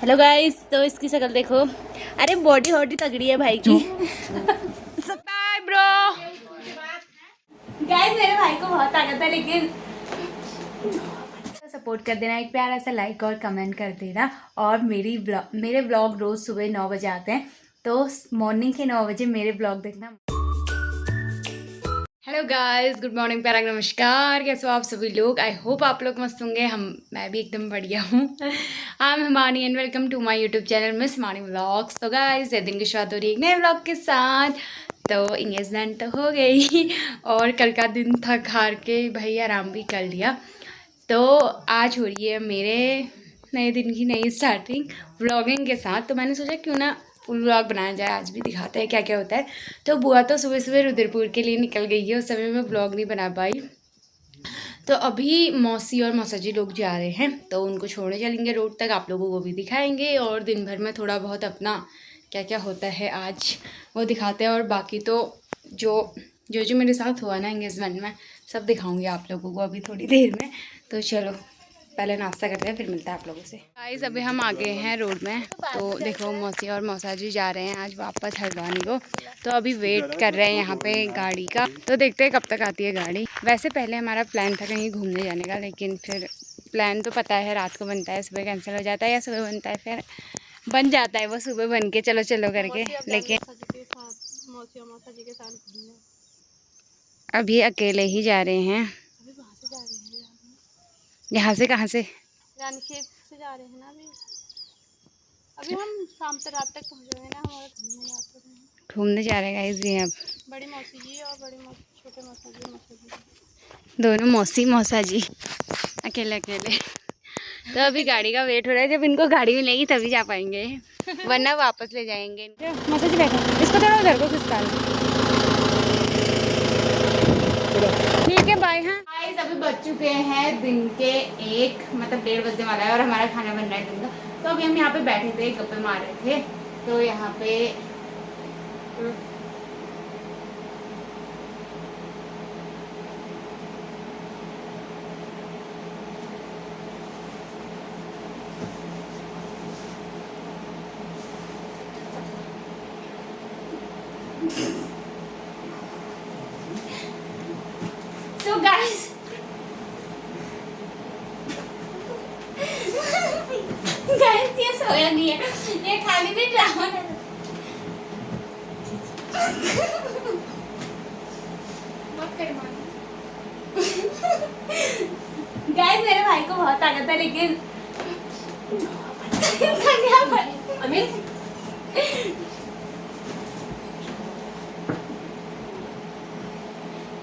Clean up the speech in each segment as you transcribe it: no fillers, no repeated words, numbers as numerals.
Hello guys, तो इसकी शक्ल देखो। अरे बॉडी हॉडी तगड़ी है भाई की। Bye bro. गाइस मेरे भाई को बहुत ताकत है, लेकिन सपोर्ट कर देना, एक प्यारा सा लाइक और कमेंट कर देना। और मेरे ब्लॉग रोज सुबह 9 बजे आते हैं, तो मॉर्निंग के 9 बजे मेरे ब्लॉग देखना। हेलो गाइस, गुड मॉर्निंग, प्यारा नमस्कार। कैसे हो आप सभी लोग? आई होप आप लोग मस्त होंगे। मैं भी एकदम बढ़िया हूँ। I am Himani and welcome to my YouTube channel miss Himani vlogs. तो गाइस, ये दिन की शुरुआत हो रही है एक नए व्लॉग के साथ। तो इंगेजमेंट तो हो गई और कल का दिन थक हार के भाई आराम भी कर लिया। तो आज हो रही है मेरे नए दिन की नई स्टार्टिंग व्लॉगिंग के साथ। तो मैंने सोचा क्यों ना फुल व्लॉग बनाया जाए, आज भी दिखाते हैं क्या क्या होता है। तो बुआ तो सुबह सुबह रुद्रपुर के लिए निकल गई है, उस समय मैं व्लॉग नहीं बना पाई। तो अभी मौसी और मौसा जी लोग जा रहे हैं, तो उनको छोड़ने चलेंगे रोड तक, आप लोगों को भी दिखाएंगे। और दिन भर में थोड़ा बहुत अपना क्या क्या होता है आज वो दिखाते हैं। और बाकी तो जो जो मेरे साथ हुआ ना एंगेजमेंट में, सब दिखाऊंगी आप लोगों को अभी थोड़ी देर में। तो चलो पहले नाश्ता करते हैं, फिर मिलता है आप लोगों से। गाइस अभी हम आ गए हैं रोड में। तो देखो मौसी और मौसा जी जा रहे हैं आज वापस हल्द्वानी को। तो अभी वेट कर रहे हैं यहाँ पे गाड़ी का। तो देखते हैं कब तक आती है गाड़ी। वैसे पहले हमारा प्लान था कहीं घूमने जाने का, लेकिन फिर प्लान तो पता है रात को बनता है, सुबह कैंसिल हो जाता है, या सुबह बनता है फिर बन जाता है वो सुबह बन के चलो चलो करके। लेकिन अभी अकेले ही जा रहे हैं। यहाँ से कहाँ से? रानीखेत से जा रहे हैं ना अभी हम शाम तक रात तक पहुँचेंगे ना। हमारे घूमने जा रहे हैं गाइस ये। अब बड़ी मौसी जी और बड़ी मौसी, छोटे मौसा जी, दोनों मौसी मौसा जी अकेले अकेले। तो अभी गाड़ी का वेट हो रहा है, जब इनको गाड़ी मिलेगी तभी जा पाएंगे, वरना वापस ले जाएंगे। मौसा जी बैठो, इसको थोड़ा उधर को खिसका लो। ठीक है बाय। हाँ गाइस अभी बज चुके हैं दिन के 1 बजने वाला है और हमारा खाना बन रहा है दिन का। तो अभी हम यहाँ पे बैठे थे, गप्पे मार रहे थे। तो यहाँ पे So guys, ये सोया नहीं है, ये खाली भी ड्रामा कर। गाइस मेरे भाई को बहुत ताकत है, लेकिन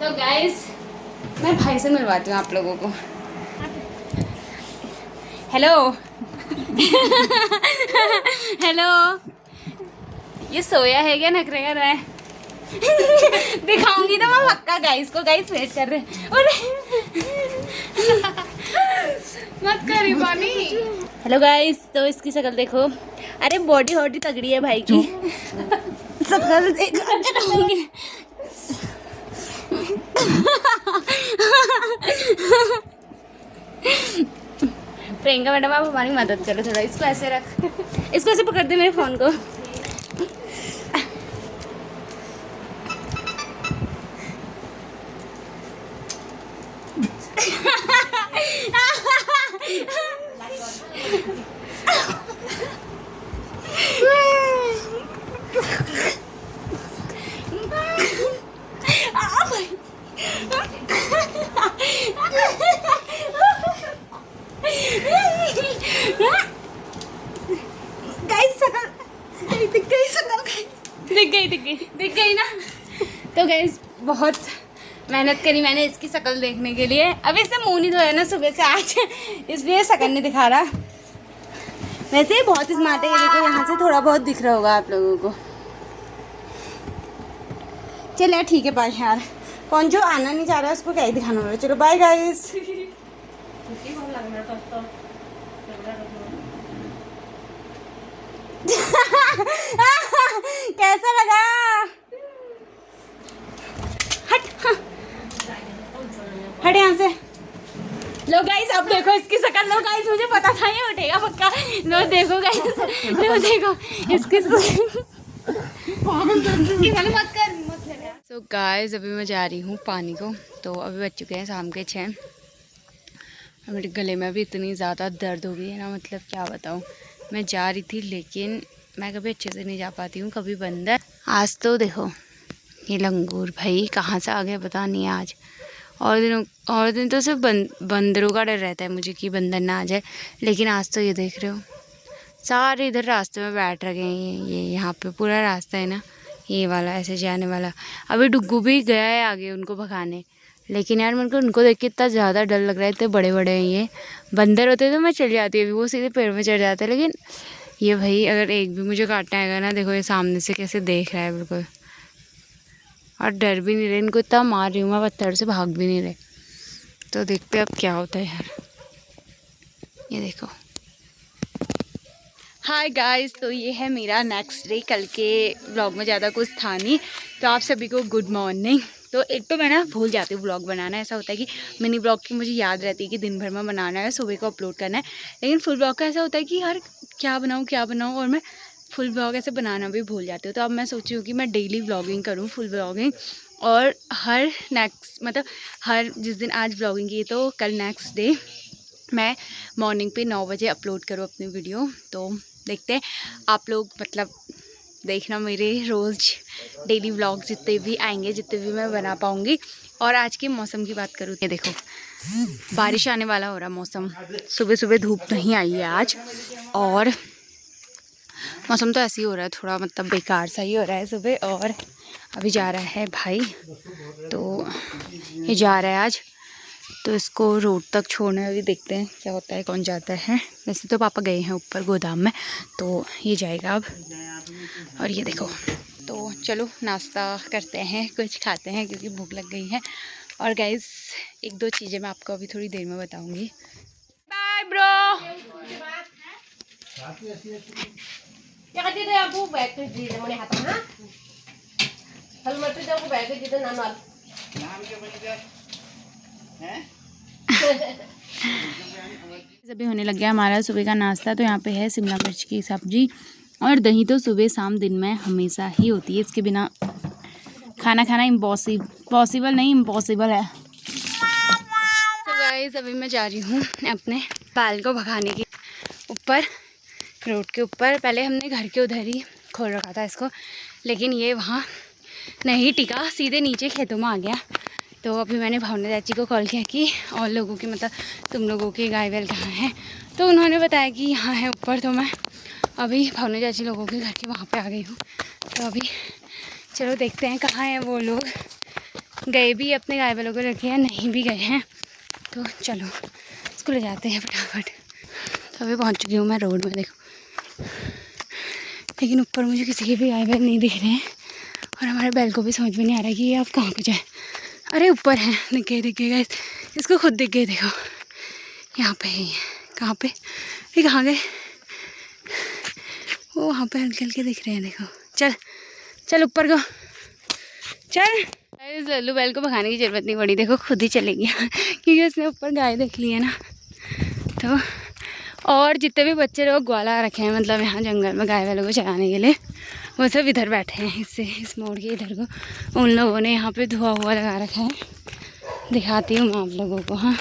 तो गाइस मैं भाई से मिलवाती हूँ आप लोगों को। हेलो हेलो, ये सोया है क्या? नखरे कर रहा है। दिखाऊंगी ना मैं पक्का गाइस को। गाइस वेट कर रहे हैं। मत करी पानी। हेलो गाइस, तो इसकी शक्ल देखो। अरे बॉडी हॉडी तगड़ी है भाई की। शक्ल देखो। प्रियंका मैडम आप हमारी मदद करो थोड़ा। इसको ऐसे रख, इसको ऐसे पकड़ दे मेरे फोन को। दिख गई ना। तो गाइस बहुत मेहनत करी मैंने इसकी शक्ल देखने के लिए। अभी इससे मुंह नहीं धोया ना सुबह से आज, इसलिए शक्ल नहीं दिखा रहा। वैसे बहुत स्मार्ट है, ये देखो यहाँ से थोड़ा बहुत दिख रहा होगा आप लोगों को। चलिए ठीक है बाय यार। कौन जो आना नहीं चाह रहा है उसको क्या ही दिखाना होगा। चलो बाय गाइस। कैसा लगा? हट यहाँ से। लो गाइस अब देखो इसकी शक्ल। लो गाइस मुझे पता था ये उठेगा पक्का। लो देखो गाइस, लो देखो इसकी मत कर। सो गाइस अभी मैं जा रही हूँ पानी को। तो अभी बज चुके हैं शाम के 6। मेरे गले में भी इतनी ज़्यादा दर्द हो गई है ना, मतलब क्या बताऊँ। मैं जा रही थी लेकिन मैं कभी अच्छे से नहीं जा पाती हूँ, कभी बंदर। आज तो देखो ये लंगूर भाई कहाँ से आ गया पता नहीं आज। और दिन तो सिर्फ बंदरों का डर रहता है मुझे कि बंदर ना आ जाए, लेकिन आज तो ये देख रहे हो सारे इधर रास्ते में बैठ रखे हैं। ये यहाँ पे पूरा रास्ता है ना, ये वाला ऐसे जाने वाला। अभी डुग्गू भी गया है आगे उनको भगाने, लेकिन यार मेरे को उनको देख के इतना ज़्यादा डर लग रहा है। इतने बड़े बड़े हैं ये। बंदर होते तो मैं चल जाती अभी, वो सीधे पेड़ में चढ़ जाते, लेकिन ये भाई अगर एक भी मुझे काटना आएगा ना, देखो ये सामने से कैसे देख रहा है बिल्कुल। और डर भी नहीं रहे, इनको इतना मार रही हूँ मैं पत्थर से, भाग भी नहीं रहे। तो देखते अब क्या होता है यार। ये देखो। हाय गाइस, तो ये है मेरा नेक्स्ट डे। कल के व्लॉग में ज़्यादा कुछ था नहीं, तो आप सभी को गुड मॉर्निंग। तो एक तो मैं ना भूल जाती हूँ व्लॉग बनाना। ऐसा होता है कि मिनी व्लॉग की मुझे याद रहती है कि दिन भर में बनाना है, सुबह को अपलोड करना है, लेकिन फुल व्लॉग का ऐसा होता है कि यार क्या बनाऊँ, और मैं फुल व्लॉग ऐसे बनाना भी भूल जाती हूँ। तो अब मैं सोची हूँ कि मैं डेली व्लॉगिंग करूँ, फुल व्लॉगिंग। और हर जिस दिन आज व्लॉगिंग की तो कल नेक्स्ट डे मैं मॉर्निंग पे 9 बजे अपलोड करूँ अपनी वीडियो। तो देखते हैं आप लोग, मतलब देखना मेरे रोज़ डेली व्लॉग जितने भी आएंगे, जितने भी मैं बना पाऊँगी। और आज के मौसम की बात करूँ, ये देखो बारिश आने वाला हो रहा मौसम। सुबह सुबह धूप नहीं आई है आज, और मौसम तो ऐसे ही हो रहा है, थोड़ा मतलब बेकार सा ही हो रहा है सुबह। और अभी जा रहा है भाई, तो ये जा रहा है आज, तो इसको रोड तक छोड़ना है। अभी देखते हैं क्या होता है, कौन जाता है। वैसे तो पापा गए हैं ऊपर गोदाम में, तो ये जाएगा अब। और ये देखो, तो चलो नाश्ता करते हैं, कुछ खाते हैं क्योंकि भूख लग गई है। और गाइस एक दो चीज़ें मैं आपको अभी थोड़ी देर में बताऊंगी। Bye bro. अभी होने लग गया हमारा सुबह का नाश्ता। तो यहाँ पे है शिमला मिर्च की सब्जी और दही। तो सुबह शाम दिन में हमेशा ही होती है, इसके बिना खाना खाना पॉसिबल नहीं, इम्पॉसिबल है। तो गाइस अभी मैं जा रही हूँ अपने बैल को भगाने के ऊपर, रोड के ऊपर। पहले हमने घर के उधर ही खोल रखा था इसको, लेकिन ये वहाँ नहीं टिका, सीधे नीचे खेतों में आ गया। तो अभी मैंने भावना चाची को कॉल किया कि और लोगों की, मतलब तुम लोगों की गाय बैल कहाँ हैं। तो उन्होंने बताया कि यहाँ है ऊपर। तो मैं अभी भावना चाची लोगों के घर के वहाँ पे आ गई हूँ। तो अभी चलो देखते हैं कहाँ हैं वो लोग, गए भी अपने गाय बैलों को रखे हैं, नहीं भी गए हैं। तो चलो इसको ले जाते हैं फटाफट। तो अभी पहुँच चुकी हूँ मैं रोड में, देखो, लेकिन ऊपर मुझे किसी के भी गाय बैल नहीं दिख रहे हैं। और हमारे बैल को भी समझ में नहीं आ रहा है कि ये अब कहाँ पे जाए। अरे ऊपर हैं, दिख गए गाइस, इसको खुद दिख गए, देखो यहाँ पे है। कहाँ पे, ये कहाँ गए, वो वहाँ पे हल्के हल्के दिख रहे हैं, देखो। चल चल ऊपर को चल। लल्लू बैल को भगाने की ज़रूरत नहीं पड़ी, देखो खुद ही चले गया क्योंकि उसने ऊपर गाय देख ली है ना। तो और जितने भी बच्चे लोग ग्वाला रखे हैं, मतलब यहाँ जंगल में गाय बैलों को चराने के लिए, वो सब इधर बैठे हैं, इस मोड़ के इधर को। उन लोगों ने यहाँ पे धुआं हुआ लगा रखा है, दिखाती हूँ मैं आप लोगों को। हाँ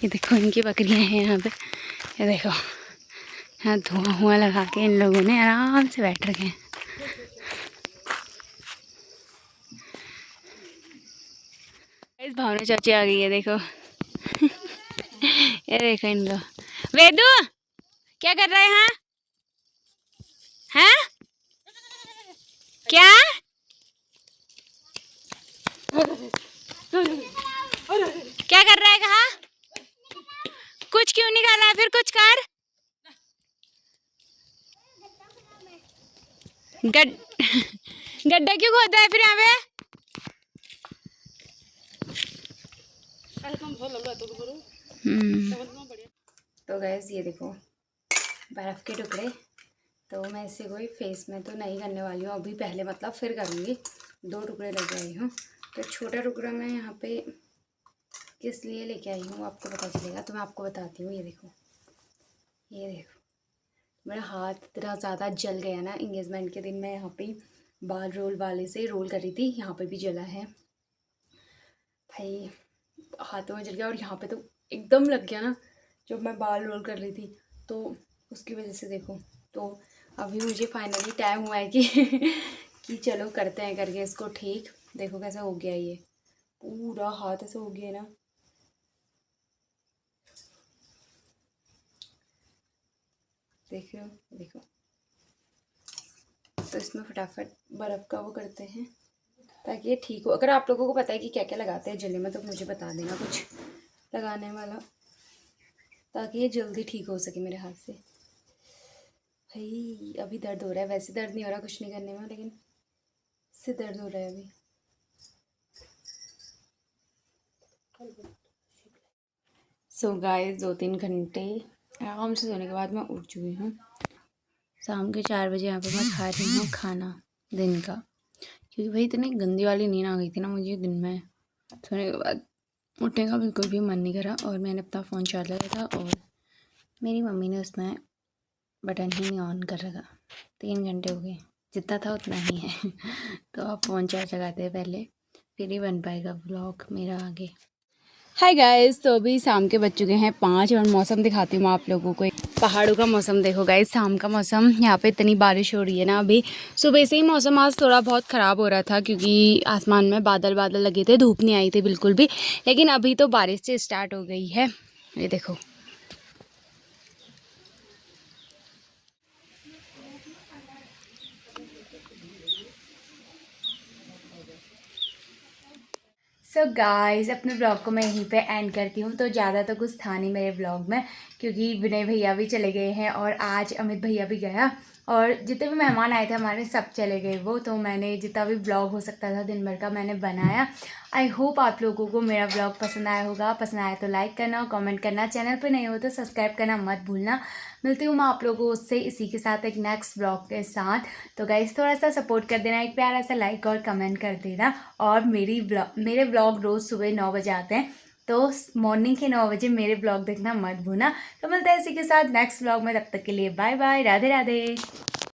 ये देखो इनकी बकरियाँ हैं यहाँ पे, ये देखो यहाँ धुआं हुआ लगा के इन लोगों ने आराम से बैठ रखे हैं। इस भावना चाची आ गई है, देखो ये देखो इनको। वेदू क्या कर रहे हैं, हैं क्या, क्या कर रहा है, कहा कुछ क्यों नहीं कर रहा है, फिर कुछ कर। गड्ढा क्यों खोदा है फिर यहाँ पे। तो गैस ये देखो बर्फ़ के टुकड़े तो मैं इसे कोई फेस में तो नहीं करने वाली हूँ अभी, पहले मतलब फिर करूँगी। 2 टुकड़े लेके आई हूँ, तो छोटा टुकड़ा मैं यहाँ पे किस लिए लेके आई हूँ आपको पता चलेगा, तो मैं आपको बताती हूँ। ये देखो, ये देखो, मेरा हाथ इतना ज़्यादा जल गया ना, इंगेजमेंट के दिन मैं यहाँ पे बाल रोल वाले से रोल कर रही थी, यहाँ पे भी जला है भाई, हाथों में जल गया। और यहाँ पे तो एकदम लग गया ना जब मैं बाल रोल कर रही थी, तो उसकी वजह से देखो। तो अभी मुझे फाइनली टाइम हुआ है कि कि चलो करते हैं करके इसको ठीक। देखो कैसा हो गया, ये पूरा हाथ ऐसा हो गया ना। देख रहे हो, देखो। तो इसमें फटाफट बर्फ़ का वो करते हैं ताकि ये ठीक हो। अगर आप लोगों को पता है कि क्या क्या लगाते हैं जले में तो मुझे बता देना कुछ लगाने वाला, ताकि ये जल्दी ठीक हो सके मेरे हाथ से। भाई अभी दर्द हो रहा है, वैसे दर्द नहीं हो रहा कुछ नहीं करने में, लेकिन इससे दर्द हो रहा है अभी। सो गाइस 2-3 घंटे आराम से सोने के बाद मैं उठ चुकी हूँ। शाम के 4 बजे यहाँ पर मैं खा रही हूँ खाना दिन का, क्योंकि भाई इतनी गंदी वाली नींद आ गई थी ना मुझे दिन में। सोने के बाद उठने का बिल्कुल भी मन नहीं करा, और मैंने अपना फ़ोन चार्ज लगाया था और मेरी मम्मी ने उसमें बटन ही नहीं ऑन कर रखा। 3 घंटे हो गए, जितना था उतना ही है। तो आप फ़ोन चार्ज लगाते हैं पहले, फिर ही बन पाएगा व्लॉग मेरा आगे। हाय गाइस, तो अभी शाम के बज चुके हैं 5 और मौसम दिखाती हूँ आप लोगों को। पहाड़ों का मौसम देखो गाइस, शाम का मौसम। यहाँ पे इतनी बारिश हो रही है ना अभी। सुबह से ही मौसम आज थोड़ा बहुत ख़राब हो रहा था, क्योंकि आसमान में बादल बादल लगे थे, धूप नहीं आई थी बिल्कुल भी। लेकिन अभी तो बारिश से स्टार्ट हो गई है, ये देखो। सो गाइस, अपने ब्लॉग को मैं यहीं पे एंड करती हूँ। तो ज़्यादा तो कुछ था नहीं मेरे ब्लॉग में, क्योंकि विनय भैया भी चले गए हैं और आज अमित भैया भी गया, और जितने भी मेहमान आए थे हमारे सब चले गए वो। तो मैंने जितना भी ब्लॉग हो सकता था दिन भर का मैंने बनाया। आई होप आप लोगों को मेरा ब्लॉग पसंद आया होगा। पसंद आया तो लाइक करना और कमेंट करना, चैनल पर नहीं हो तो सब्सक्राइब करना मत भूलना। मिलती हूँ मैं आप लोगों से इसी के साथ एक नेक्स्ट ब्लॉग के साथ। तो गाइस थोड़ा सा सपोर्ट कर देना, एक प्यारा सा लाइक और कमेंट कर देना। और मेरे ब्लॉग रोज़ सुबह 9 बजे आते हैं, तो मॉर्निंग के 9 बजे मेरे ब्लॉग देखना मत भूलना। तो मिलते हैं इसी के साथ नेक्स्ट ब्लॉग में, तब तक के लिए बाय बाय, राधे राधे।